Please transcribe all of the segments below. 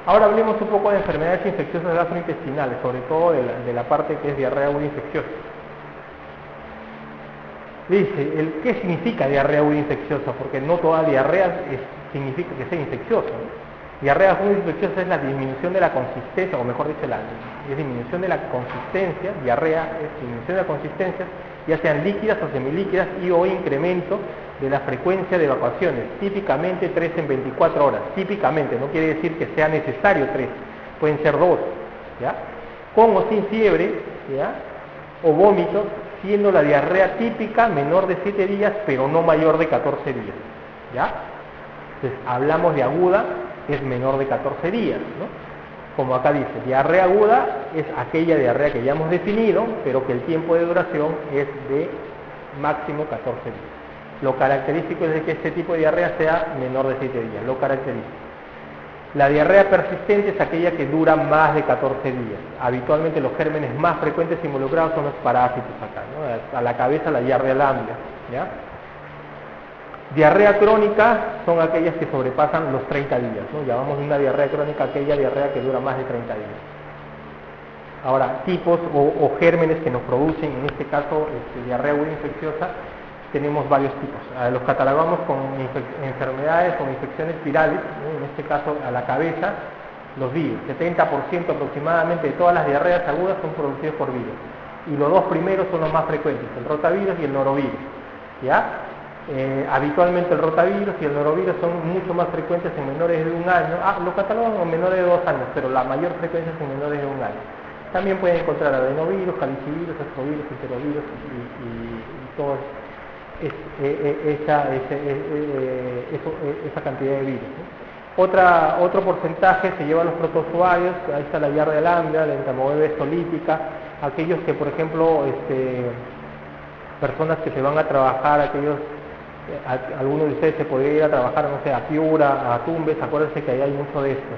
Ahora hablemos un poco de enfermedades infecciosas gastrointestinales, sobre todo de la parte que es diarrea aguda infecciosa. Dice, ¿qué significa diarrea aguda infecciosa? Porque no toda diarrea significa que sea infecciosa, ¿no? Diarrea aguda infecciosa es la disminución de la consistencia, o mejor dicho, es disminución de la consistencia, diarrea es disminución de la consistencia, ya sean líquidas o semilíquidas, y o incremento de la frecuencia de evacuaciones, típicamente 3 en 24 horas, típicamente, no quiere decir que sea necesario 3, pueden ser 2, ¿ya? Con o sin fiebre, ¿ya? O vómitos, siendo la diarrea típica menor de 7 días, pero no mayor de 14 días, ¿ya? Entonces, hablamos de aguda, es menor de 14 días, ¿no? Como acá dice, diarrea aguda es aquella diarrea que ya hemos definido, pero que el tiempo de duración es de máximo 14 días. Lo característico es de que este tipo de diarrea sea menor de 7 días, lo característico. La diarrea persistente es aquella que dura más de 14 días. Habitualmente los gérmenes más frecuentes involucrados son los parásitos acá, ¿no? A la cabeza la diarrea lambda, ¿ya? Diarrea crónica son aquellas que sobrepasan los 30 días, ¿no? Llamamos una diarrea crónica aquella diarrea que dura más de 30 días. Ahora, tipos o gérmenes que nos producen, en este caso, diarrea aguda infecciosa, tenemos varios tipos. Los catalogamos con enfermedades o infecciones virales, ¿no? En este caso a la cabeza, los virus. 70% aproximadamente de todas las diarreas agudas son producidas por virus. Y los dos primeros son los más frecuentes, el rotavirus y el norovirus, ¿ya? Habitualmente el rotavirus y el norovirus son mucho más frecuentes en menores de un año. Lo catalogan en menores de 2 años, pero la mayor frecuencia es en menores de un año. También pueden encontrar adenovirus, calicivirus, ascovirus, enterovirus y todo esa cantidad de virus, ¿no? Otro porcentaje se lleva a los protozoarios. Ahí está la diarrea lambda, la entamoeba estolítica, aquellos que, por ejemplo, personas que se van a trabajar, algunos de ustedes se podría ir a trabajar, no sé, a Piura, a Tumbes, acuérdense que ahí hay mucho de esto,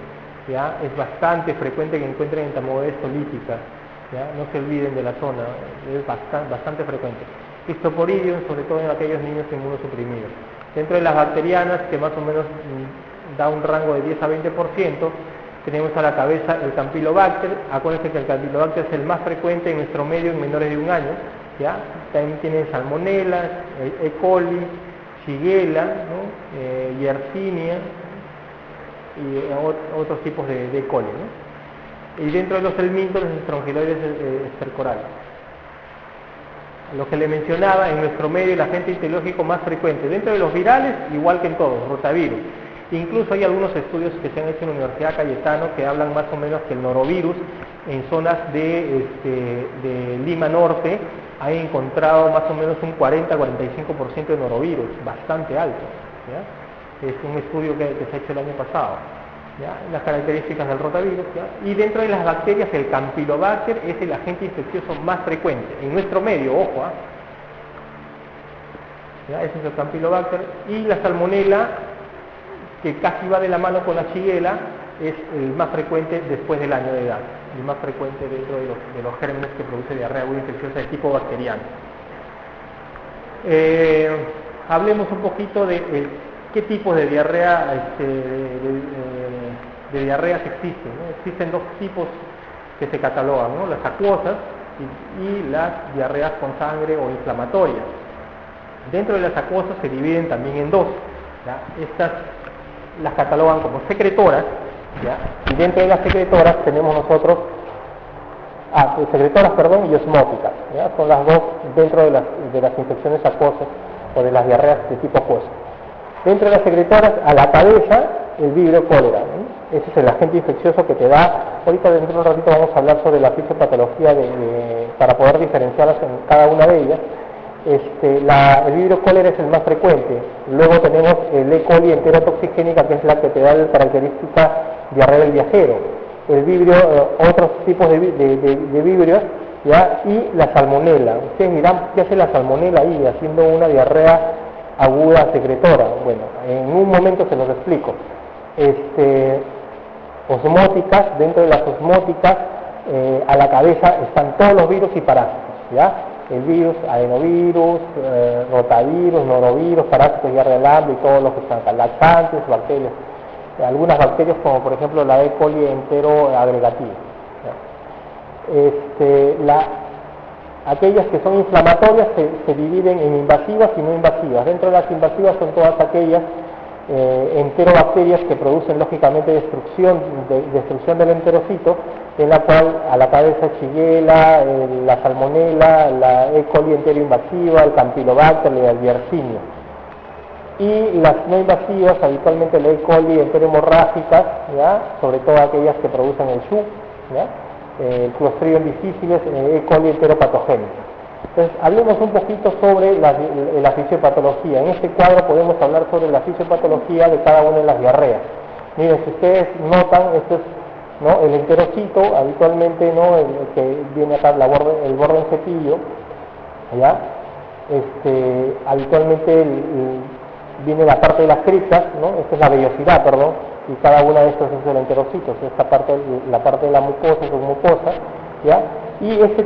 ¿ya? Es bastante frecuente que encuentren entamoeba estolítica, ¿ya? No se olviden de la zona, es bastante frecuente. Histoporidium, sobre todo en aquellos niños inmunosuprimidos. Dentro de las bacterianas, que más o menos da un rango de 10 a 20%, tenemos a la cabeza el Campylobacter. Acuérdense que el Campylobacter es el más frecuente en nuestro medio en menores de un año, ¿ya? También tienen Salmonella, E. coli, Shigella, ¿no? Yersinia y otros tipos de E. coli, ¿no? Y dentro de los helmintos, los estrongiloides estercorales. Lo que le mencionaba, en nuestro medio el agente etiológico más frecuente. Dentro de los virales, igual que en todos, rotavirus. Incluso hay algunos estudios que se han hecho en la Universidad Cayetano que hablan más o menos que el norovirus en zonas de Lima Norte ha encontrado más o menos un 40-45% de norovirus, bastante alto, ¿ya? Es un estudio que se ha hecho el año pasado, ¿ya? Las características del rotavirus, ¿ya? Y dentro de las bacterias, el Campylobacter es el agente infeccioso más frecuente en nuestro medio, ojo, ¿ya? Ese es el Campylobacter. Y la Salmonella, que casi va de la mano con la Shigella, es el más frecuente después del año de edad, el más frecuente dentro de los gérmenes que produce diarrea aguda infecciosa de tipo bacteriano. Hablemos un poquito de qué tipos de diarrea de diarreas existen, ¿no? Existen dos tipos que se catalogan, ¿no? Las acuosas y las diarreas con sangre o inflamatorias. Dentro de las acuosas se dividen también en dos, ¿ya? Estas las catalogan como secretoras, ¿ya? Y dentro de las secretoras tenemos nosotros secretoras, y osmóticas, ¿ya? Son las dos dentro de las infecciones acuosas o de las diarreas de tipo acuoso. Dentro de las secretoras, a la cabeza, el vibrio cólera, ¿no? Ese es el agente infeccioso que te da. Ahorita dentro de un ratito vamos a hablar sobre la fisiopatología para poder diferenciarlas en cada una de ellas. El vibrio cólera es el más frecuente. Luego tenemos el E. coli enterotoxigénica, que es la que te da la característica diarrea del viajero. El vibrio, otros tipos de vibrios, ¿ya? Y la salmonela. Ustedes dirán, ¿qué hace la salmonela ahí haciendo una diarrea aguda secretora? Bueno, en un momento se los explico. Osmóticas, dentro de las osmóticas, a la cabeza están todos los virus y parásitos, ¿ya? El virus, adenovirus, rotavirus, norovirus, parásitos, diarrea lambda y todos los que están acá, laxantes, bacterias. algunas bacterias como por ejemplo la E. coli enteroagregativa. Aquellas que son inflamatorias se dividen en invasivas y no invasivas. Dentro de las invasivas son todas aquellas enterobacterias que producen lógicamente destrucción del enterocito, en la cual a la cabeza Shigella, la Salmonella, la E. coli enteroinvasiva, el Campylobacter y el Yersinia. Y las no invasivas, habitualmente la E. coli enterohemorrágicas, ¿ya? Sobre todo aquellas que producen el SHU, ¿ya? El Clostridium difficile, E. coli enteropatogénica. Entonces, hablemos un poquito sobre la fisiopatología. En este cuadro podemos hablar sobre la fisiopatología de cada una de las diarreas. Miren, si ustedes notan, esto es, ¿no?, el enterocito, habitualmente, ¿no?, el que viene acá, el borde en cepillo, ¿ya? Habitualmente viene la parte de las criptas, ¿no? Esta es la vellosidad, perdón, y cada una de estas es el enterocito. Esta parte, la parte de la mucosa es mucosa, ¿ya? Y esta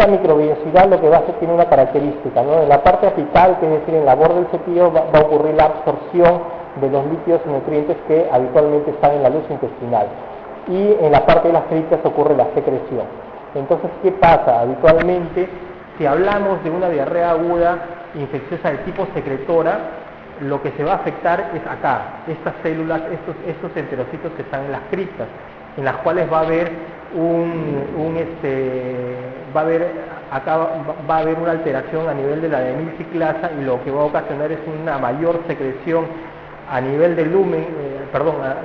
microvellosidad lo que va a hacer tiene una característica, ¿no? En la parte apical, que es decir, en la borda del cepillo, va a ocurrir la absorción de los líquidos y nutrientes que habitualmente están en la luz intestinal. Y en la parte de las criptas ocurre la secreción. Entonces, ¿qué pasa? Habitualmente, si hablamos de una diarrea aguda infecciosa de tipo secretora, lo que se va a afectar es acá, estas células, estos enterocitos que están en las criptas, en las cuales va a haber va a haber una alteración a nivel de la adenilciclasa, y lo que va a ocasionar es una mayor secreción a nivel del lumen,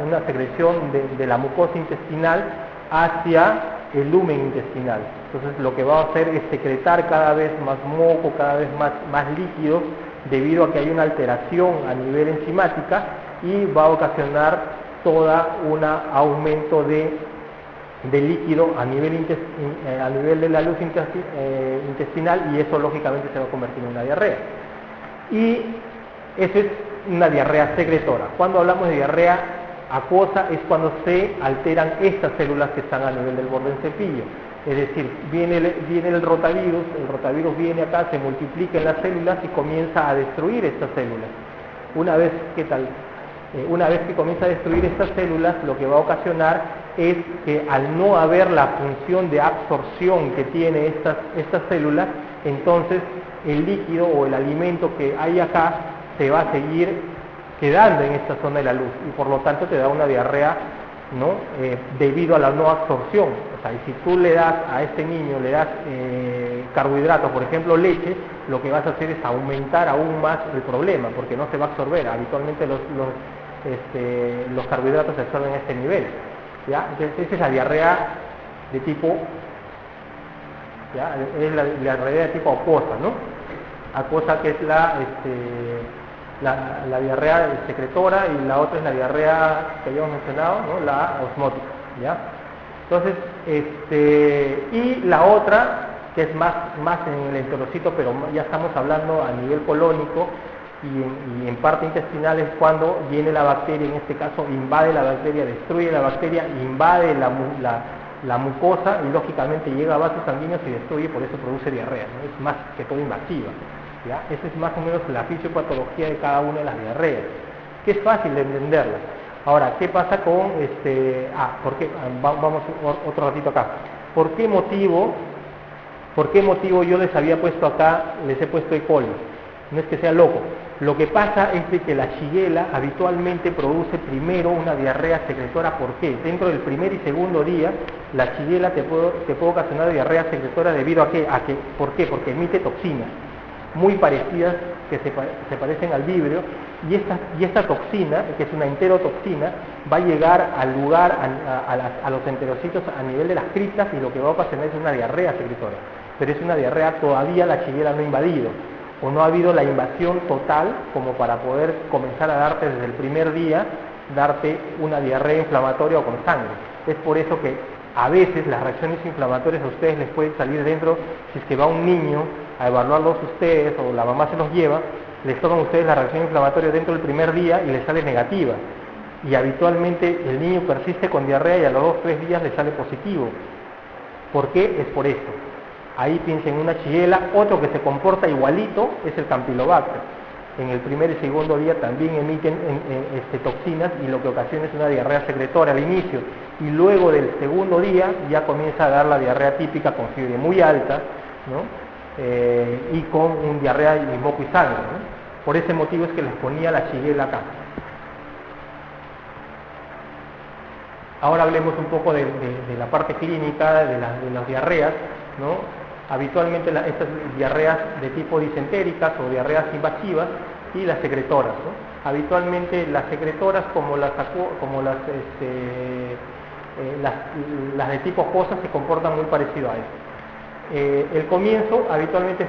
una secreción de la mucosa intestinal hacia el lumen intestinal. Entonces lo que va a hacer es secretar cada vez más moco, cada vez más líquido, debido a que hay una alteración a nivel enzimática, y va a ocasionar toda un aumento de líquido a nivel de la luz intestinal, y eso lógicamente se va a convertir en una diarrea. Y eso es una diarrea secretora. Cuando hablamos de diarrea acuosa es cuando se alteran estas células que están a nivel del borde del cepillo. Es decir, viene el rotavirus viene acá, se multiplica en las células y comienza a destruir estas células. Una vez que comienza a destruir estas células, lo que va a ocasionar es que, al no haber la función de absorción que tiene estas células, entonces el líquido o el alimento que hay acá se va a seguir quedando en esta zona de la luz, y por lo tanto te da una diarrea, ¿no?, debido a la no absorción. O sea, y si tú le das a este niño, carbohidratos, por ejemplo leche, lo que vas a hacer es aumentar aún más el problema, porque no se va a absorber. Habitualmente los carbohidratos se absorben a este nivel, ¿ya? Entonces esa es la diarrea de tipo, ¿ya?, es la diarrea de tipo acuosa, ¿no? Acuosa, que es la diarrea secretora, y la otra es la diarrea que habíamos mencionado, ¿no?, la osmótica, ¿ya? Entonces, y la otra, que es más en el enterocito, pero ya estamos hablando a nivel colónico y en parte intestinal, es cuando viene la bacteria, en este caso invade la bacteria, destruye la bacteria, invade la mucosa, y lógicamente llega a vasos sanguíneos y destruye, por eso produce diarrea, ¿no? Es más que todo invasiva, ¿ya? Esa es más o menos la fisiopatología de cada una de las diarreas, que es fácil de entenderla. Ahora, ¿qué pasa con ¿por qué? Vamos otro ratito acá. ¿Por qué motivo yo les había puesto acá, les he puesto E. coli? No es que sea loco. Lo que pasa es de que la Shigella habitualmente produce primero una diarrea secretora. ¿Por qué? Dentro del primer y segundo día, la Shigella te puede ocasionar diarrea secretora debido a que, ¿por qué? Porque emite toxinas muy parecidas, que se parecen al vibrio, y esta toxina, que es una enterotoxina, va a llegar al lugar, a los enterocitos a nivel de las criptas, y lo que va a ocasionar es una diarrea secretora. Pero es una diarrea, todavía la Shigella no ha invadido, o no ha habido la invasión total como para poder comenzar a darte desde el primer día, darte una diarrea inflamatoria o con sangre. Es por eso que a veces las reacciones inflamatorias a ustedes les pueden salir dentro, si es que va un niño a evaluarlos ustedes, o la mamá se los lleva, les toman ustedes la reacción inflamatoria dentro del primer día y les sale negativa. Y habitualmente el niño persiste con diarrea y a los 2 o 3 días le sale positivo. ¿Por qué? Es por esto. Ahí piensen en una Shigella. Otro que se comporta igualito es el Campylobacter. en el primer y segundo día también emiten toxinas, y lo que ocasiona es una diarrea secretoria al inicio, y luego del segundo día ya comienza a dar la diarrea típica con fiebre muy alta, ¿no? Y con un diarrea y moco y sangre, ¿no? Por ese motivo es que les ponía la shigella acá. Ahora hablemos un poco de la parte clínica de las diarreas, ¿no? Habitualmente estas diarreas de tipo disentéricas o diarreas invasivas y las secretoras, ¿no? Habitualmente las secretoras, como las de tipo fosa, se comportan muy parecido a esto. El comienzo, habitualmente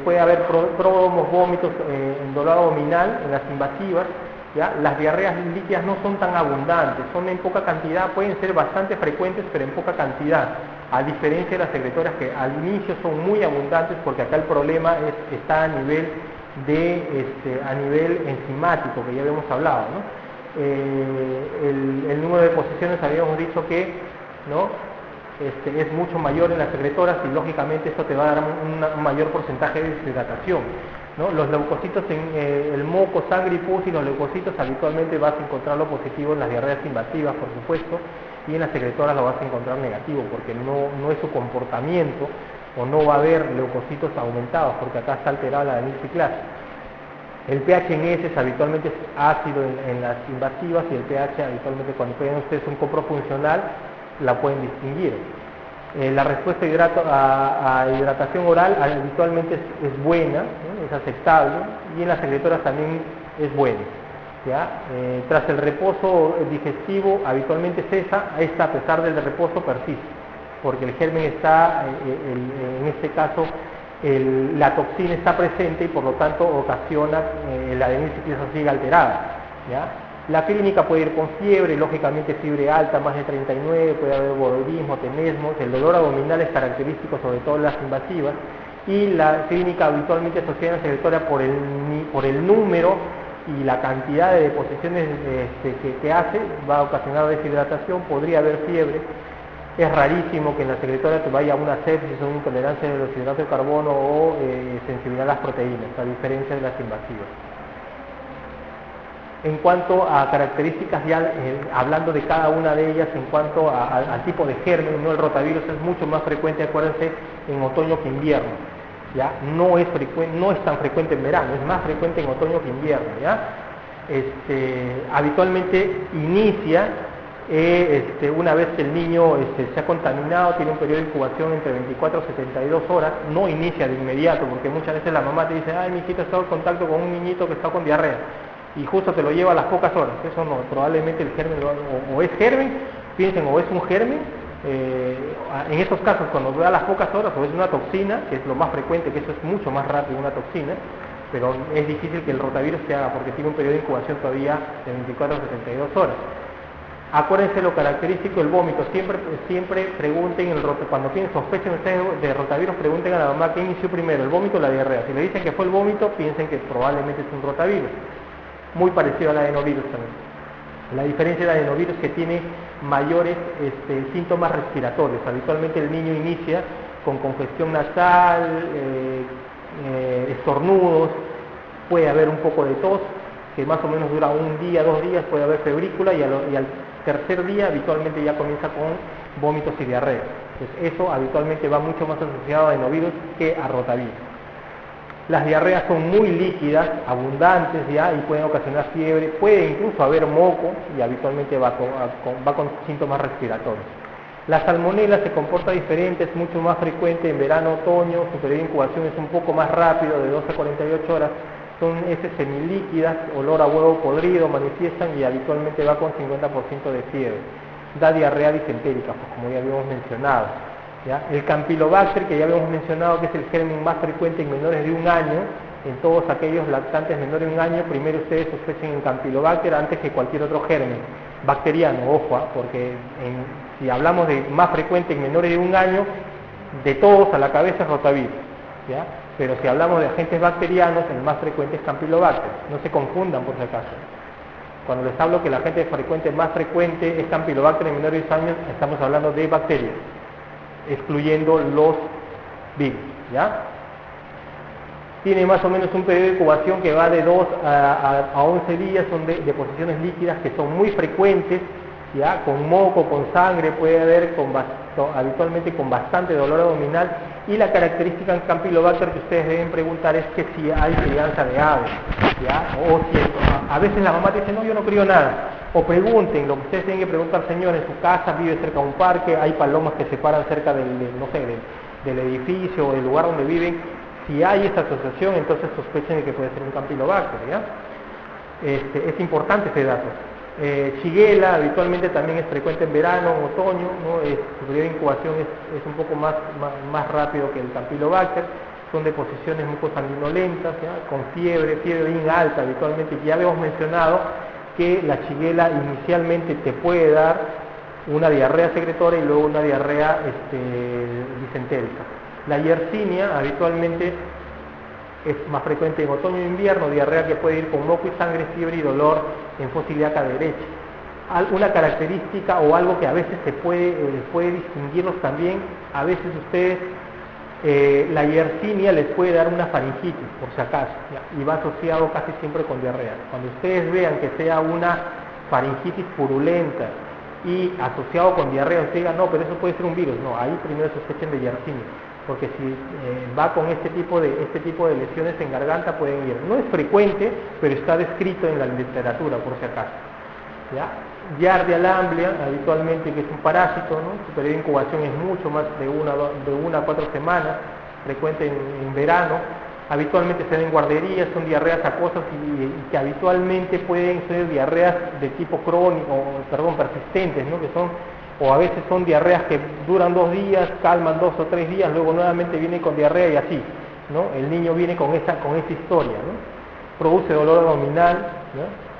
puede haber pródromos, vómitos en dolor abdominal en las invasivas, ¿ya? Las diarreas líquidas no son tan abundantes, son en poca cantidad, pueden ser bastante frecuentes, pero en poca cantidad, a diferencia de las secretoras, que al inicio son muy abundantes, porque acá el problema está a nivel enzimático, que ya habíamos hablado, ¿no? El número de posiciones habíamos dicho que, ¿no? Es mucho mayor en las secretoras, y lógicamente esto te va a dar un mayor porcentaje de deshidratación, ¿no? Los leucocitos en el moco, sangre y pus, y los leucocitos habitualmente vas a encontrarlo positivo en las diarreas invasivas, por supuesto, y en las secretoras lo vas a encontrar negativo, porque no es su comportamiento, o no va a haber leucocitos aumentados, porque acá está alterada la adenilciclasa. El pH en heces habitualmente es ácido en las invasivas, y el pH habitualmente, cuando piden ustedes un coprofuncional, la pueden distinguir. La respuesta a hidratación oral habitualmente es buena, ¿no? Es aceptable, y en las secretoras también es buena, ¿ya? Tras el reposo digestivo habitualmente cesa, a pesar del reposo persiste, porque el germen está, en este caso, la toxina está presente, y por lo tanto ocasiona la adenilciclasa sigue alterada, ¿ya? La clínica puede ir con fiebre, lógicamente fiebre alta, más de 39, puede haber bodorismo, tenesmos, el dolor abdominal es característico sobre todo en las invasivas, y la clínica habitualmente asociada a la secretoria por el número y la cantidad de deposiciones que hace, va a ocasionar deshidratación, podría haber fiebre. Es rarísimo que en la secretoria te vaya una sepsis o una intolerancia de los hidratos de carbono o sensibilidad a las proteínas, a diferencia de las invasivas. En cuanto a características, ya hablando de cada una de ellas, en cuanto al tipo de germen, ¿no? El rotavirus es mucho más frecuente, acuérdense, en otoño que invierno, ¿ya? No es tan frecuente en verano, es más frecuente en otoño que invierno, ¿ya? Habitualmente inicia una vez que el niño se ha contaminado, tiene un periodo de incubación entre 24 y 72 horas, no inicia de inmediato, porque muchas veces la mamá te dice, ay, mi hijito ha estado en contacto con un niñito que está con diarrea, y justo te lo lleva a las pocas horas. Eso no, probablemente el germen o es germen, piensen, o es un germen, en estos casos cuando da a las pocas horas, o es una toxina, que es lo más frecuente, que eso es mucho más rápido una toxina, pero es difícil que el rotavirus se haga, porque tiene un periodo de incubación todavía de 24 a 72 horas. Acuérdense lo característico, el vómito, siempre pregunten, cuando sospechen ustedes de rotavirus, pregunten a la mamá qué inició primero, el vómito o la diarrea. Si le dicen que fue el vómito, piensen que probablemente es un rotavirus. Muy parecido al adenovirus también. La diferencia del adenovirus es que tiene mayores síntomas respiratorios. Habitualmente el niño inicia con congestión nasal, estornudos, puede haber un poco de tos, que más o menos dura un día, 2 días, puede haber febrícula, y al tercer día habitualmente ya comienza con vómitos y diarrea. Entonces eso habitualmente va mucho más asociado a adenovirus que a rotavirus. Las diarreas son muy líquidas, abundantes ya, y pueden ocasionar fiebre, puede incluso haber moco, y habitualmente va con síntomas respiratorios. La salmonela se comporta diferente, es mucho más frecuente en verano, otoño, su periodo de incubación es un poco más rápido, de 12 a 48 horas, son heces semilíquidas, olor a huevo podrido, manifiestan, y habitualmente va con 50% de fiebre. Da diarrea disentérica, pues como ya habíamos mencionado. ¿Ya? El Campylobacter, que ya habíamos mencionado que es el germen más frecuente en menores de 1 año, en todos aquellos lactantes menores de 1 año, primero ustedes sospechen en Campylobacter antes que cualquier otro germen bacteriano, ojo, porque si hablamos de más frecuente en menores de 1 año, de todos a la cabeza es rotavirus, ¿ya? Pero si hablamos de agentes bacterianos, el más frecuente es Campylobacter, no se confundan por si acaso. Cuando les hablo que el agente más frecuente es Campylobacter en menores de 1 años, estamos hablando de bacterias, excluyendo los virus, ¿ya? tiene más o menos un periodo de incubación que va de 2 a 11 días, son deposiciones líquidas que son muy frecuentes, ya con moco, con sangre, puede haber habitualmente con bastante dolor abdominal, y la característica en Campylobacter que ustedes deben preguntar es que si hay crianza de aves, ¿ya? O si a veces la mamá dice, no, yo no crío nada, o pregunten, lo que ustedes tienen que preguntar, señor, en su casa vive cerca de un parque, hay palomas que se paran cerca no sé, del edificio o del lugar donde viven. Si hay esa asociación, entonces sospechen de que puede ser un Campylobacter, ¿ya? Es importante ese dato. Shigella habitualmente también es frecuente en verano, en otoño, ¿no? Su periodo de incubación es un poco más rápido que el Campylobacter, son deposiciones mucosanguinolentas, ¿ya? Con fiebre bien alta habitualmente. Ya habíamos mencionado que la Shigella inicialmente te puede dar una diarrea secretora y luego una diarrea disentérica. La Yersinia habitualmente es más frecuente en otoño e invierno, diarrea que puede ir con moco y sangre, fiebre y dolor en fosa ilíaca derecha. Una característica o algo que a veces se puede distinguirlos también, a veces ustedes, la Yersinia les puede dar una faringitis, por si acaso, ¿ya? Y va asociado casi siempre con diarrea. Cuando ustedes vean que sea una faringitis purulenta y asociado con diarrea, ustedes digan, no, pero eso puede ser un virus. No, ahí primero sospechen de Yersinia, porque si va con este tipo de lesiones en garganta pueden ir. No es frecuente, pero está descrito en la literatura, por si acaso, ¿ya? Giardia lamblia, habitualmente, que es un parásito, ¿no? Su periodo de incubación es mucho más de una a 4 semanas, frecuente en verano. Habitualmente se da en guarderías, son diarreas acuosas y que habitualmente pueden ser diarreas de tipo crónico, persistentes, ¿no? O a veces son diarreas que duran 2 días, calman 2 o 3 días, luego nuevamente viene con diarrea y así, ¿no? El niño viene con esa historia, ¿no? Produce dolor abdominal, ¿no?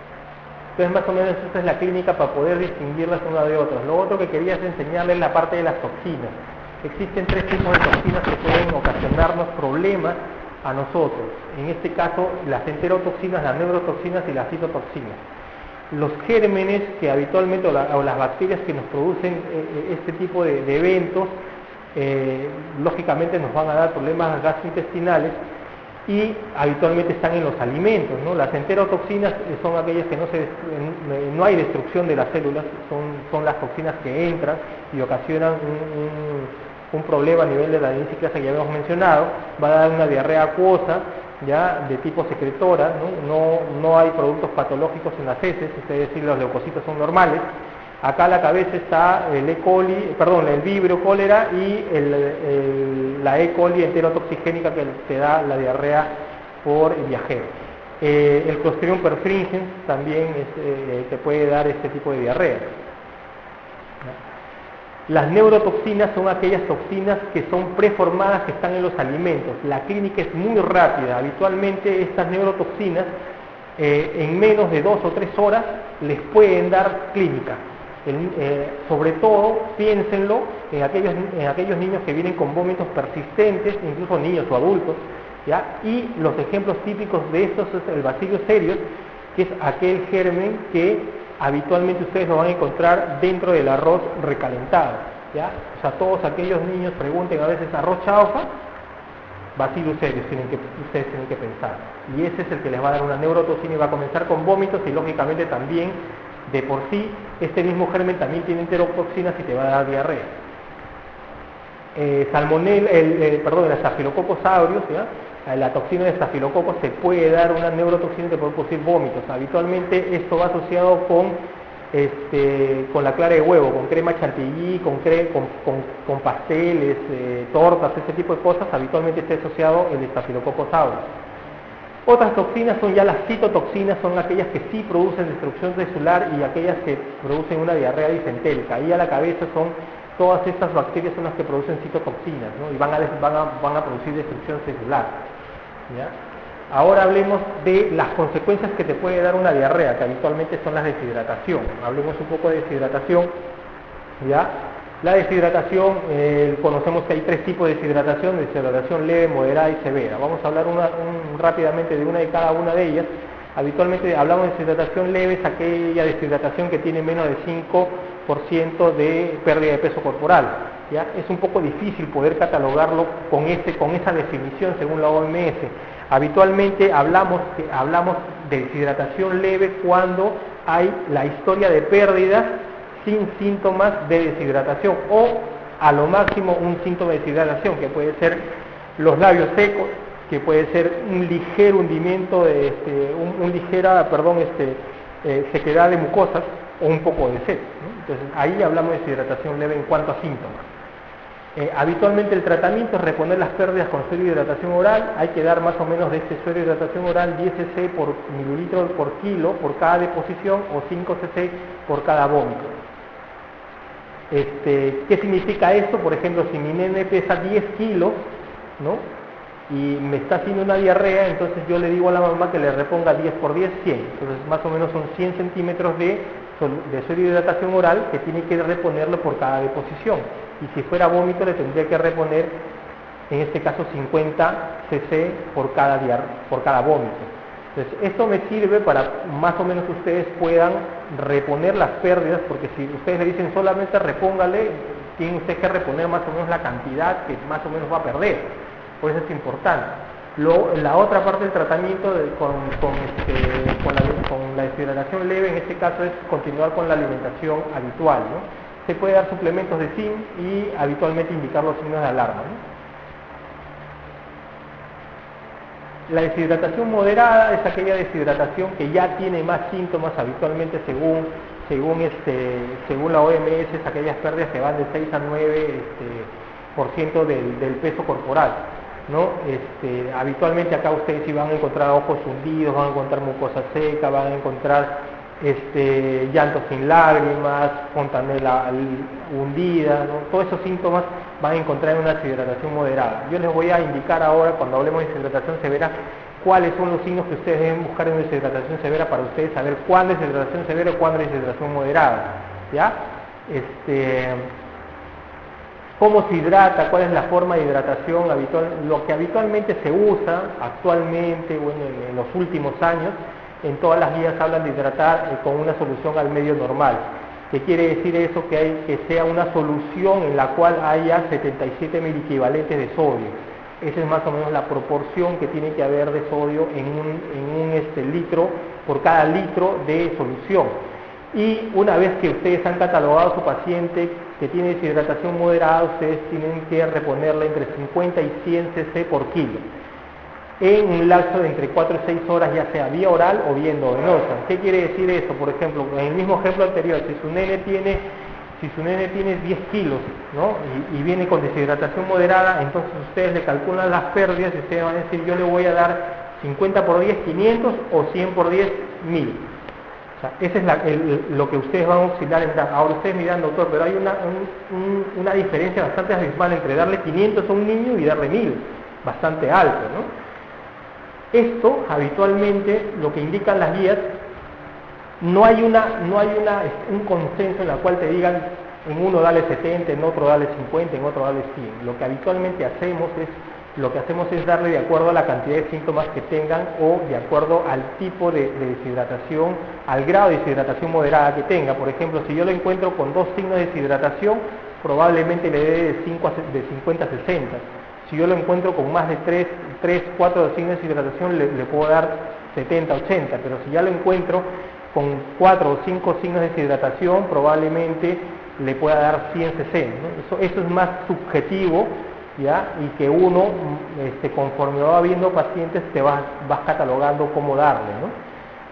Entonces más o menos esa es la clínica para poder distinguirlas una de otras. Lo otro que quería es enseñarles la parte de las toxinas. Existen 3 tipos de toxinas que pueden ocasionarnos problemas a nosotros. En este caso, las enterotoxinas, las neurotoxinas y las citotoxinas. Los gérmenes que habitualmente, o las bacterias que nos producen este tipo de eventos, lógicamente nos van a dar problemas gastrointestinales y habitualmente están en los alimentos, ¿no? Las enterotoxinas son aquellas que no hay destrucción de las células, son las toxinas que entran y ocasionan un problema a nivel de la desintegrasa que ya habíamos mencionado. Va a dar una diarrea acuosa, ya de tipo secretora, no hay productos patológicos en las heces, es decir, los leucocitos son normales. Acá a la cabeza está el el Vibrio cólera y la E. coli enterotoxigénica que te da la diarrea por viajero. El Clostridium perfringens también te puede dar este tipo de diarrea. Las neurotoxinas son aquellas toxinas que son preformadas, que están en los alimentos. La clínica es muy rápida. Habitualmente estas neurotoxinas en menos de 2 o 3 horas les pueden dar clínica. Sobre todo, piénsenlo en aquellos niños que vienen con vómitos persistentes, incluso niños o adultos, ¿ya? Y los ejemplos típicos de estos es el Bacillus cereus, que es aquel germen que habitualmente ustedes lo van a encontrar dentro del arroz recalentado, ¿ya? O sea, todos aquellos niños pregunten a veces arroz chaufa, Bacillus cereus ustedes tienen que pensar. Y ese es el que les va a dar una neurotoxina y va a comenzar con vómitos y lógicamente también, de por sí, este mismo germen también tiene enterotoxinas y te va a dar diarrea. El Staphylococcus aureus, ¿ya? La toxina de Staphylococcus te puede dar una neurotoxina y te puede producir vómitos. Habitualmente esto va asociado con la clara de huevo, con crema chantilly, con pasteles, tortas, ese tipo de cosas. Habitualmente está asociado el Staphylococcus aureus. Otras toxinas son ya las citotoxinas, son aquellas que sí producen destrucción celular y aquellas que producen una diarrea disentérica. Ahí a la cabeza son todas estas bacterias, son las que producen citotoxinas, ¿no? Y van a producir destrucción celular, ¿ya? Ahora hablemos de las consecuencias que te puede dar una diarrea, que habitualmente son las de deshidratación. Hablemos un poco de deshidratación, ¿ya? La deshidratación, conocemos que hay 3 tipos de deshidratación leve, moderada y severa. Vamos a hablar rápidamente de una de cada una de ellas. Habitualmente hablamos de deshidratación leve, es aquella deshidratación que tiene menos de 5% de pérdida de peso corporal, ¿ya? Es un poco difícil poder catalogarlo con esa definición según la OMS. Habitualmente hablamos de deshidratación leve cuando hay la historia de pérdidas sin síntomas de deshidratación o a lo máximo un síntoma de deshidratación que puede ser los labios secos, que puede ser un ligero hundimiento, sequedad de mucosas o un poco de sed, ¿no? Entonces ahí hablamos de deshidratación leve en cuanto a síntomas. Habitualmente el tratamiento es reponer las pérdidas con suero de hidratación oral. Hay que dar más o menos de este suero de hidratación oral 10 cc por mililitro por kilo por cada deposición o 5 cc por cada vómito. ¿Qué significa esto? Por ejemplo, si mi nene pesa 10 kilos, ¿no? Y me está haciendo una diarrea, entonces yo le digo a la mamá que le reponga 10 por 10, 100. Entonces más o menos son 100 centímetros de suero de hidratación oral que tiene que reponerlo por cada deposición. Y si fuera vómito le tendría que reponer, en este caso 50 cc por cada vómito. Entonces esto me sirve para más o menos ustedes puedan reponer las pérdidas, porque si ustedes le dicen solamente repóngale, tienen ustedes que reponer más o menos la cantidad que más o menos va a perder. Por eso es importante. La otra parte del tratamiento con la deshidratación leve, en este caso, es continuar con la alimentación habitual, ¿no? Se puede dar suplementos de zinc y habitualmente indicar los signos de alarma, ¿no? La deshidratación moderada es aquella deshidratación que ya tiene más síntomas, habitualmente según la OMS, es aquellas pérdidas que van de 6 a 9% del peso corporal, ¿no? Habitualmente acá ustedes sí van a encontrar ojos hundidos, van a encontrar mucosa seca, van a encontrar llanto sin lágrimas, fontanela hundida, ¿no? Todos esos síntomas van a encontrar en una deshidratación moderada. Yo les voy a indicar ahora, cuando hablemos de deshidratación severa, cuáles son los signos que ustedes deben buscar en deshidratación severa para ustedes saber cuándo es deshidratación severa o cuándo es deshidratación moderada, ¿ya? ¿Cómo se hidrata? ¿Cuál es la forma de hidratación habitual? Lo que habitualmente se usa actualmente, bueno, en los últimos años, en todas las guías hablan de hidratar con una solución al medio normal. ¿Qué quiere decir eso? Que sea una solución en la cual haya 77 miliequivalentes de sodio. Esa es más o menos la proporción que tiene que haber de sodio en un litro por cada litro de solución. Y una vez que ustedes han catalogado a su paciente que tiene deshidratación moderada, ustedes tienen que reponerla entre 50 y 100 cc por kilo, en un lapso de entre 4 y 6 horas, ya sea vía oral o vía endovenosa. ¿Qué quiere decir eso? Por ejemplo, en el mismo ejemplo anterior, si su nene tiene 10 kilos, ¿no? y viene con deshidratación moderada, entonces ustedes le calculan las pérdidas y ustedes van a decir, yo le voy a dar 50 por 10, 500 o 100 por 10, 1000. O sea, ese es lo que ustedes van a oscilar en dar. Ahora ustedes me dirán, doctor, pero hay una diferencia bastante abismal entre darle 500 a un niño y darle 1000, bastante alto, ¿no? Esto, habitualmente, lo que indican las guías, no hay un consenso en la cual te digan, en uno dale 70, en otro dale 50, en otro dale 100. Lo que habitualmente hacemos es darle de acuerdo a la cantidad de síntomas que tengan o de acuerdo al tipo de deshidratación, al grado de deshidratación moderada que tenga. Por ejemplo, si yo lo encuentro con 2 signos de deshidratación, probablemente le dé de 50 a 60. Si yo lo encuentro con más de 3, 4 signos de deshidratación, le puedo dar 70, 80, pero si ya lo encuentro con 4 o 5 signos de deshidratación, probablemente le pueda dar 100 cc, ¿no? Eso es más subjetivo, ¿ya? Y que uno, conforme va viendo pacientes, te vas catalogando cómo darle, ¿no?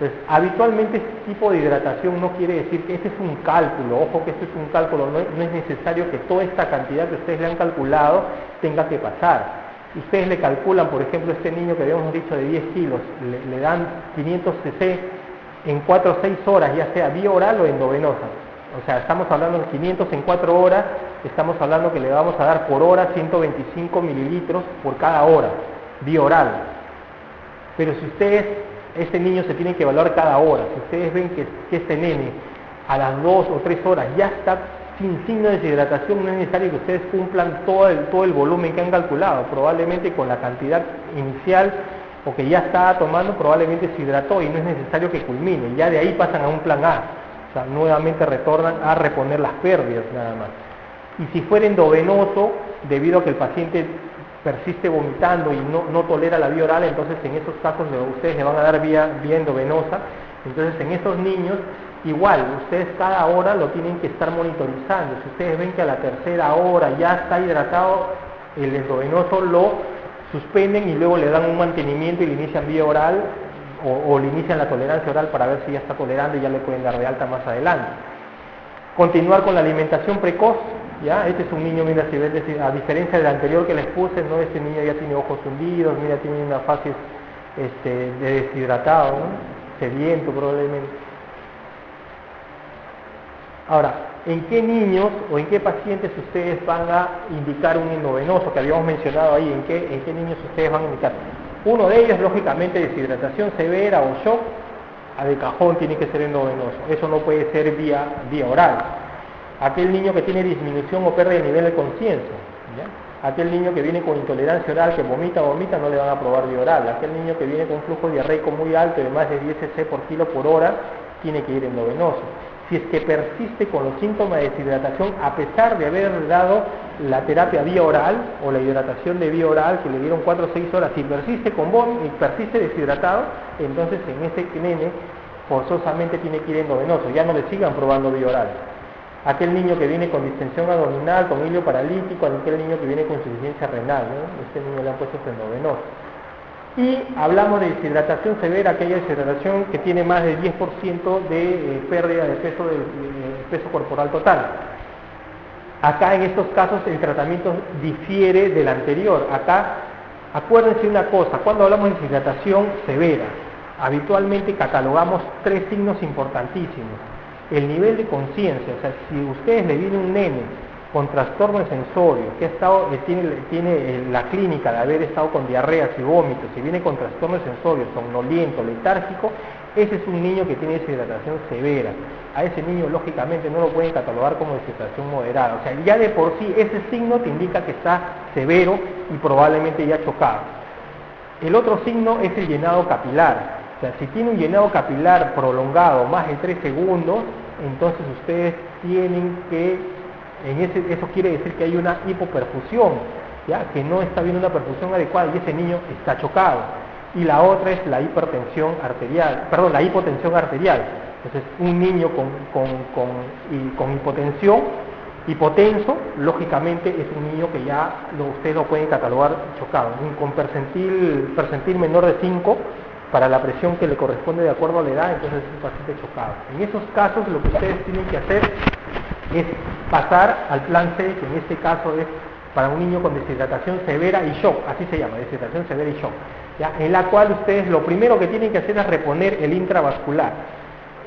Entonces, habitualmente este tipo de hidratación no quiere decir que este es un cálculo, ojo que este es un cálculo, no es necesario que toda esta cantidad que ustedes le han calculado tenga que pasar. Ustedes le calculan, por ejemplo, este niño que habíamos dicho de 10 kilos, le dan 500 cc en 4 o 6 horas, ya sea vía oral o endovenosa. O sea, estamos hablando de 500 en 4 horas, estamos hablando que le vamos a dar por hora 125 mililitros por cada hora, vía oral. Pero si ustedes, este niño se tiene que evaluar cada hora, si ustedes ven que este nene a las 2 o 3 horas ya está sin signo de deshidratación, no es necesario que ustedes cumplan todo el volumen que han calculado. Probablemente con la cantidad inicial o que ya estaba tomando, probablemente se hidrató y no es necesario que culmine. Ya de ahí pasan a un plan A. O sea, nuevamente retornan a reponer las pérdidas nada más. Y si fuera endovenoso, debido a que el paciente persiste vomitando y no tolera la vía oral, entonces en esos casos ustedes le van a dar vía endovenosa. Entonces en esos niños, igual, ustedes cada hora lo tienen que estar monitorizando. Si ustedes ven que a la tercera hora ya está hidratado, el endovenoso lo suspenden y luego le dan un mantenimiento y le inician vía oral o le inician la tolerancia oral para ver si ya está tolerando y ya le pueden dar de alta más adelante. Continuar con la alimentación precoz, ¿ya? Este es un niño, mira, si ves, a diferencia del anterior que les puse, ¿no? Este niño ya tiene ojos hundidos, mira, tiene una fase de deshidratado, ¿no? Sediento probablemente. Ahora, ¿en qué niños o en qué pacientes ustedes van a indicar un endovenoso que habíamos mencionado ahí? ¿En qué niños ustedes van a indicar? Uno de ellos, lógicamente, deshidratación severa o shock, de cajón tiene que ser endovenoso. Eso no puede ser vía oral. Aquel niño que tiene disminución o pérdida de nivel de conciencia, ¿ya? Aquel niño que viene con intolerancia oral, que vomita, no le van a aprobar vía oral. Aquel niño que viene con flujo diarreico muy alto, de más de 10 cc por kilo por hora, tiene que ir endovenoso. Si es que persiste con los síntomas de deshidratación, a pesar de haber dado la terapia vía oral o la hidratación de vía oral, que le dieron 4 o 6 horas, si persiste con vómito y persiste deshidratado, entonces en ese nene forzosamente tiene que ir endovenoso, ya no le sigan probando vía oral. Aquel niño que viene con distensión abdominal, con hilo paralítico, aquel niño que viene con insuficiencia renal, ¿no? Este niño le han puesto endovenoso. Y hablamos de deshidratación severa, aquella deshidratación que tiene más del 10% de pérdida de peso corporal total. Acá en estos casos el tratamiento difiere del anterior. Acá, acuérdense una cosa, cuando hablamos de deshidratación severa, habitualmente catalogamos 3 signos importantísimos. El nivel de conciencia, o sea, si ustedes le viene un nene con trastorno de sensorio, que tiene la clínica de haber estado con diarreas y vómitos, si viene con trastorno de sensorio, somnoliento, letárgico, ese es un niño que tiene deshidratación severa. A ese niño, lógicamente, no lo pueden catalogar como deshidratación moderada. O sea, ya de por sí, ese signo te indica que está severo y probablemente ya chocado. El otro signo es el llenado capilar. O sea, si tiene un llenado capilar prolongado, más de 3 segundos, entonces ustedes tienen que, eso quiere decir que hay una hipoperfusión, ¿ya? Que no está habiendo una perfusión adecuada y ese niño está chocado. Y la otra es la hipotensión arterial. Entonces, un niño con hipotensión, hipotenso, lógicamente es un niño que ya ustedes lo pueden catalogar chocado. Con percentil menor de 5, para la presión que le corresponde de acuerdo a la edad, entonces es un paciente chocado. En esos casos lo que ustedes tienen que hacer es pasar al plan C, que en este caso es para un niño con deshidratación severa y shock, así se llama, deshidratación severa y shock, ¿ya? En la cual ustedes lo primero que tienen que hacer es reponer el intravascular.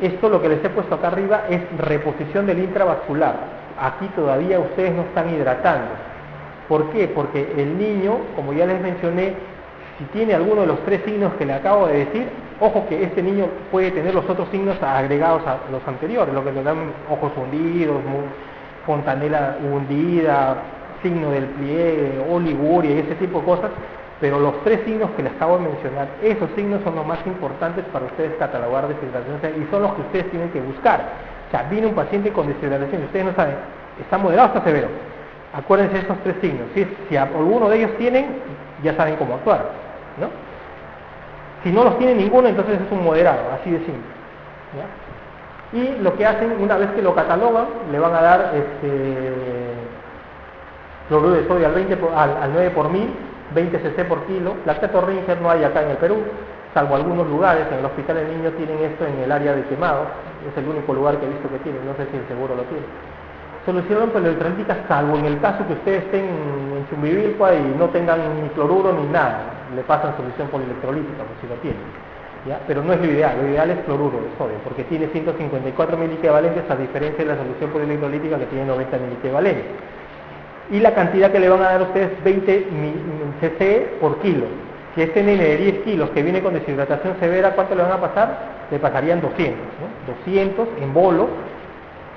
Esto, lo que les he puesto acá arriba, es reposición del intravascular. Aquí todavía ustedes no están hidratando. ¿Por qué? Porque el niño, como ya les mencioné, si tiene alguno de los 3 signos que le acabo de decir, ojo que este niño puede tener los otros signos agregados a los anteriores, lo que le dan ojos hundidos, fontanela hundida, signo del pliegue, oliguria y ese tipo de cosas, pero los 3 signos que les acabo de mencionar, esos signos son los más importantes para ustedes catalogar deshidratación y son los que ustedes tienen que buscar. O sea, viene un paciente con deshidratación y ustedes no saben, ¿está moderado o está severo? Acuérdense de esos 3 signos. Si alguno de ellos tienen, ya saben cómo actuar, ¿no? Si no los tiene ninguno, entonces es un moderado, así de simple, ¿ya? Y lo que hacen, una vez que lo catalogan, le van a dar cloruro de sodio al 9 por 1000, 20 cc por kilo. Lactato Ringer no hay acá en el Perú, salvo algunos lugares. En el hospital de niños tienen esto en el área de quemados, es el único lugar que he visto que tiene, no sé si el seguro lo tiene. Solución electrolítica, salvo en el caso que ustedes estén en Chumbivilcua y no tengan ni cloruro ni nada, le pasan solución polielectrolítica, por si lo tienen, ¿ya? Pero no es lo ideal es cloruro de sodio, porque tiene 154 miliequivalentes a diferencia de la solución polielectrolítica que tiene 90 miliequivalentes. Y la cantidad que le van a dar a ustedes, 20 cc por kilo. Si este nene de 10 kilos que viene con deshidratación severa, ¿cuánto le van a pasar? Le pasarían 200, ¿no? 200 en bolo.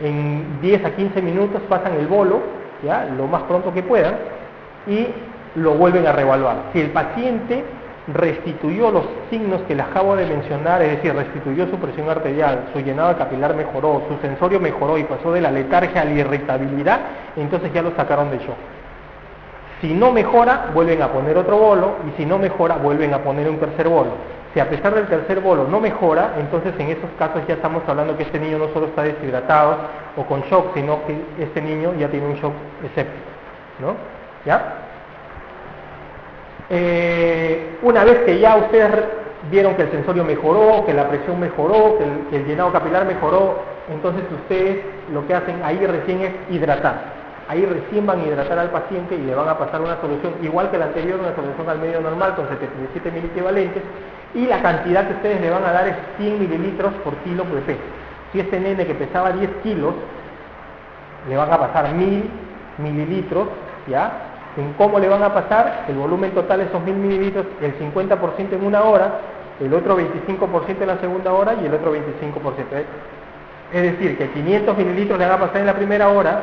En 10 a 15 minutos pasan el bolo, ¿ya? Lo más pronto que puedan, y lo vuelven a reevaluar. Si el paciente restituyó los signos que les acabo de mencionar, es decir, restituyó su presión arterial, su llenado capilar mejoró, su sensorio mejoró y pasó de la letargia a la irritabilidad, entonces ya lo sacaron de shock. Si no mejora, vuelven a poner otro bolo, y si no mejora, vuelven a poner un tercer bolo. Si a pesar del tercer bolo no mejora, entonces en esos casos ya estamos hablando que este niño no solo está deshidratado o con shock, sino que este niño ya tiene un shock escéptico, ¿no? ¿Ya? Una vez que ya ustedes vieron que el sensorio mejoró, que la presión mejoró, que el llenado capilar mejoró, entonces ustedes lo que hacen ahí recién es hidratar. Ahí recién van a hidratar al paciente y le van a pasar una solución, igual que la anterior, una solución al medio normal con 77 mil equivalentes, y la cantidad que ustedes le van a dar es 100 mililitros por kilo de peso. Si este nene que pesaba 10 kilos, le van a pasar 1000 mililitros, ¿ya? ¿En cómo le van a pasar? El volumen total de esos 1000 mililitros, el 50% en una hora, el otro 25% en la segunda hora y el otro 25%. Es decir, que 500 mililitros le van a pasar en la primera hora,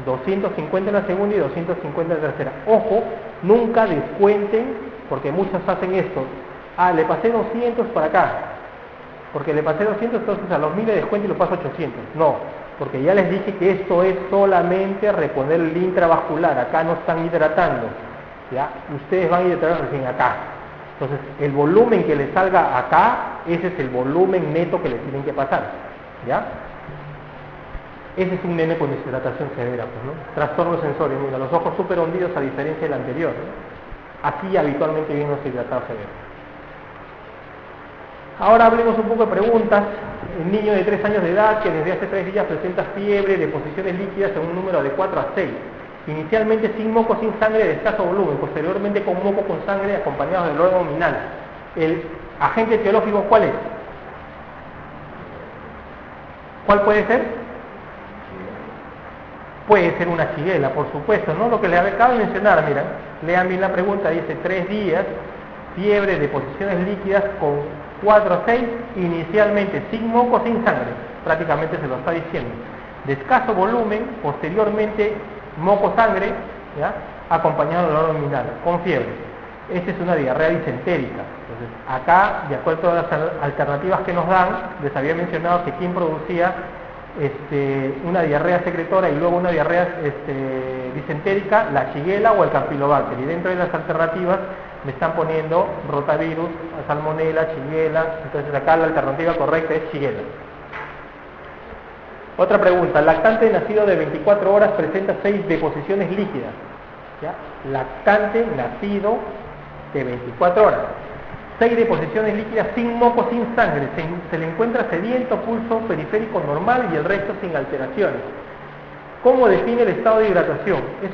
250 en la segunda y 250 en la tercera. Ojo, nunca descuenten, porque muchos hacen esto. Ah, le pasé 200 para acá, porque le pasé 200, entonces a los 1000 le descuento y lo paso 800. No, porque ya les dije que esto es solamente reponer el intravascular, acá no están hidratando, ¿ya? Ustedes van a hidratar recién acá. Entonces, el volumen que les salga acá, ese es el volumen neto que les tienen que pasar, ¿ya? Ese es un nene con deshidratación severa, pues, ¿no? Trastorno sensorio, mira, los ojos súper hundidos a diferencia del anterior, ¿no? Así habitualmente vienen los hidratados severos. Ahora hablemos un poco de preguntas. El niño de 3 años de edad que desde hace 3 días presenta fiebre, deposiciones líquidas en un número de 4 a 6. Inicialmente sin moco, sin sangre, de escaso volumen. Posteriormente con moco, con sangre, acompañado del dolor abdominal. ¿El agente etiológico cuál es? ¿Cuál puede ser? Puede ser una shigella, por supuesto, ¿no? Lo que les acabo de mencionar, mira, lean bien la pregunta, dice 3 días, fiebre, deposiciones líquidas con 4 a 6, inicialmente sin moco, sin sangre, prácticamente se lo está diciendo. De escaso volumen, posteriormente moco, sangre, ¿ya? Acompañado de dolor abdominal, con fiebre. Esta es una diarrea disentérica. Entonces, acá, de acuerdo a las alternativas que nos dan, les había mencionado que quien producía una diarrea secretora y luego una diarrea disentérica, la shigella o el campylobacter. Y dentro de las alternativas me están poniendo rotavirus, salmonella, shigella. Entonces acá la alternativa correcta es shigella. Otra pregunta, lactante nacido de 24 horas presenta 6 deposiciones líquidas, ¿ya? Lactante nacido de 24 horas, 6 deposiciones líquidas sin moco, sin sangre, se le encuentra sediento, pulso periférico normal y el resto sin alteraciones. ¿Cómo define el estado de hidratación? ¿Es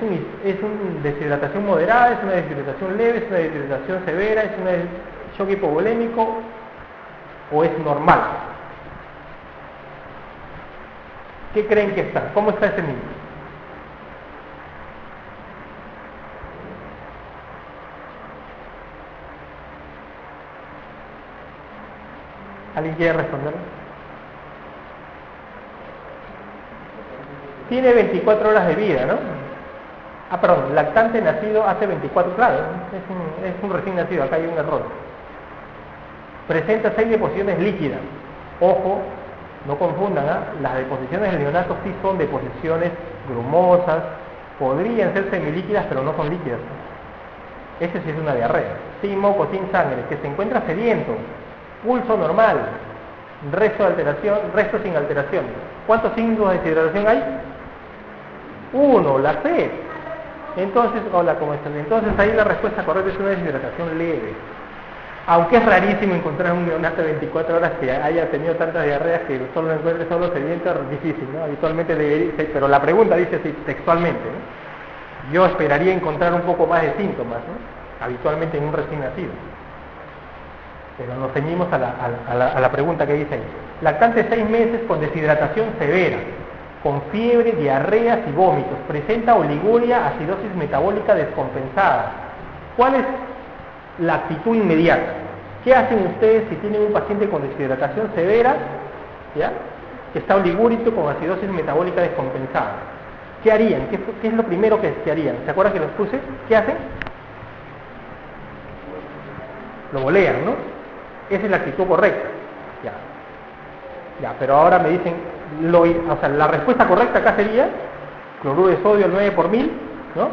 una deshidratación moderada, es una deshidratación leve, es una deshidratación severa, es un shock hipovolémico o es normal? ¿Qué creen que está? ¿Cómo está ese niño? ¿Alguien quiere responder? Tiene 24 horas de vida, ¿no? Ah, perdón, lactante nacido hace 24, claro, es un recién nacido, acá hay un error. Presenta 6 deposiciones líquidas. Ojo, no confundan, ¿eh? Las deposiciones del neonato sí son deposiciones grumosas, podrían ser semilíquidas, pero no son líquidas. Ese sí es una diarrea. Sin moco, sin sangre, que se encuentra sediento, pulso normal, resto sin alteración. ¿Cuántos signos de deshidratación hay? 1, la sed. Entonces, hola, ¿cómo están? Entonces ahí la respuesta correcta es una deshidratación leve. Aunque es rarísimo encontrar un neonato de 24 horas que haya tenido tantas diarreas que solo encuentre solo sediento, es difícil, ¿no? Habitualmente debería, pero la pregunta dice así, textualmente, ¿no? Yo esperaría encontrar un poco más de síntomas, ¿no? Habitualmente en un recién nacido. Pero nos ceñimos a la pregunta que dice ahí. Lactante 6 meses con deshidratación severa, con fiebre, diarreas y vómitos. Presenta oliguria, acidosis metabólica descompensada. ¿Cuál es la actitud inmediata? ¿Qué hacen ustedes si tienen un paciente con deshidratación severa, ¿ya? Que está oligúrico con acidosis metabólica descompensada? ¿Qué harían? ¿Qué es lo primero que harían? ¿Se acuerdan que los puse? ¿Qué hacen? Lo bolean, ¿no? Esa es la actitud correcta. Ya, pero ahora me dicen, la respuesta correcta acá sería cloruro de sodio al 9 por 1000, ¿no?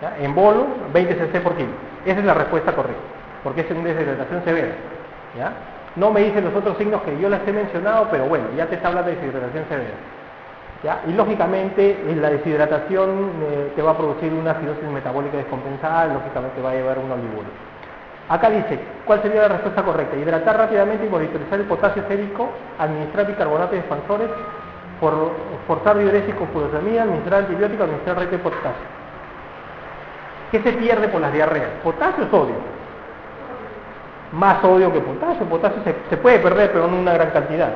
¿ya? En bolo, 20 cc por kilo. Esa es la respuesta correcta, porque es una deshidratación severa, ¿ya? No me dicen los otros signos que yo les he mencionado, pero bueno, ya te está hablando de deshidratación severa, ¿ya? Y lógicamente la deshidratación te va a producir una acidosis metabólica descompensada, lógicamente va a llevar una oliguria. Acá dice, ¿cuál sería la respuesta correcta? Hidratar rápidamente y monitorizar el potasio sérico, administrar bicarbonatos expansores, forzar diuresis con furosemida, administrar antibióticos, administrar reto de potasio. ¿Qué se pierde por las diarreas? Potasio o sodio. Más sodio que potasio. Potasio se puede perder, pero no en una gran cantidad.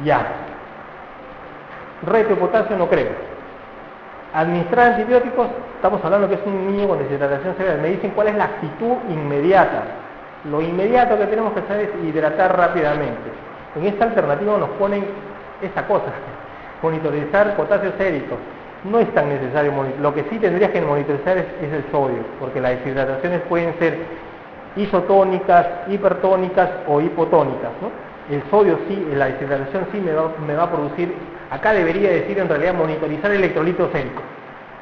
Ya. Reto de potasio no creo. Administrar antibióticos, estamos hablando que es un niño con deshidratación severa. Me dicen cuál es la actitud inmediata. Lo inmediato que tenemos que hacer es hidratar rápidamente. En esta alternativa nos ponen esa cosa, monitorizar potasio sérico. No es tan necesario monitorizar. Lo que sí tendrías que monitorizar es el sodio, porque las deshidrataciones pueden ser isotónicas, hipertónicas o hipotónicas, ¿no? El sodio sí, la deshidratación sí me va a producir, acá debería decir en realidad monitorizar electrolito sérico,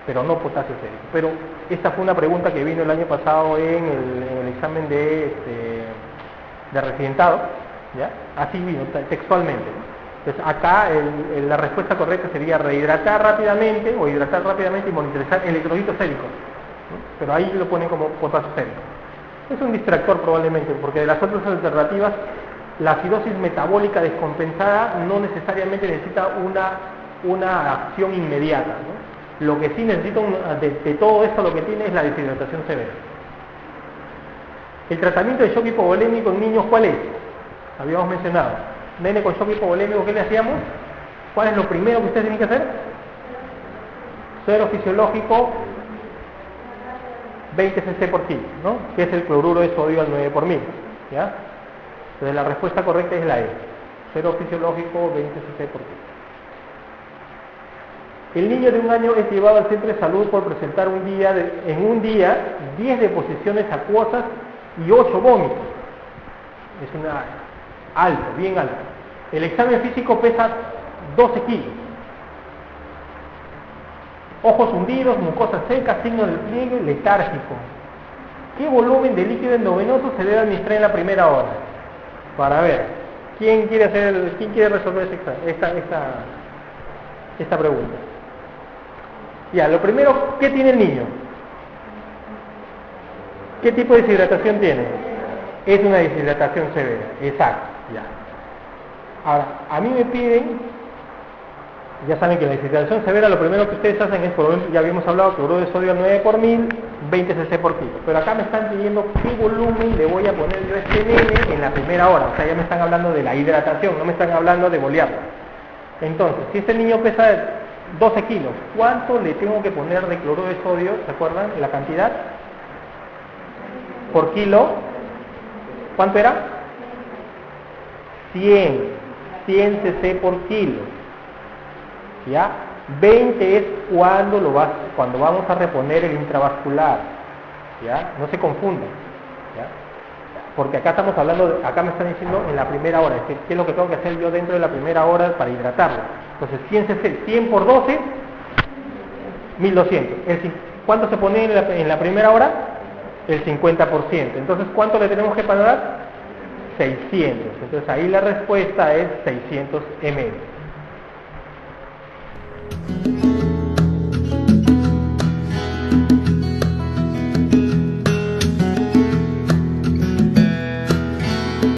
pero no potasio sérico. Pero esta fue una pregunta que vino el año pasado en el examen de residentado, ¿ya? Así vino, textualmente, ¿no? Entonces acá la respuesta correcta sería rehidratar rápidamente o hidratar rápidamente y monitorizar electrolito sérico, ¿no? Pero ahí lo ponen como potasio sérico. Es un distractor probablemente, porque de las otras alternativas la acidosis metabólica descompensada no necesariamente necesita una acción inmediata, ¿no? Lo que sí necesita de todo esto lo que tiene es la deshidratación severa. El tratamiento de shock hipovolémico en niños, ¿cuál es? Habíamos mencionado. Nene con shock hipovolémico, ¿qué le hacíamos? ¿Cuál es lo primero que ustedes tienen que hacer? Suero fisiológico 20 cc por kilo, ¿no? Que es el cloruro de sodio al 9 por mil, ¿ya? Entonces la respuesta correcta es la E. Suero fisiológico 20 cc por kilo. El niño de 1 año es llevado al centro de salud por presentar en un día 10 deposiciones acuosas y 8 vómitos. Es alto, bien alto. El examen físico pesa 12 kilos. Ojos hundidos, mucosa seca, signo del pliegue, letárgico. ¿Qué volumen de líquido endovenoso se debe administrar en la primera hora? Para ver, ¿quién quiere resolver esta pregunta? Ya, lo primero, ¿qué tiene el niño? ¿Qué tipo de deshidratación tiene? Es una deshidratación severa, exacto, ya. Ahora, a mí me piden, ya saben que la deshidratación severa lo primero que ustedes hacen es, por ejemplo, ya habíamos hablado, cloruro de sodio al 9 por mil, 20 cc por kilo. Pero acá me están pidiendo qué volumen le voy a poner yo a este nene en la primera hora. O sea, ya me están hablando de la hidratación, no me están hablando de bolearlo. Entonces, si este niño pesa 12 kilos, ¿cuánto le tengo que poner de cloruro de sodio? ¿Se acuerdan? La cantidad por kilo. ¿Cuánto era? 100 cc por kilo. ¿Ya? 20 es cuando vamos a reponer el intravascular. ¿Ya? No se confundan. ¿Ya? Porque acá estamos hablando, acá me están diciendo en la primera hora, es decir, qué es lo que tengo que hacer yo dentro de la primera hora para hidratarlo. Entonces 100 cc, 100 por 12, 1200. ¿Cuánto se pone en la primera hora? El 50%. Entonces, ¿cuánto le tenemos que pagar? 600. Entonces ahí la respuesta es 600 ml.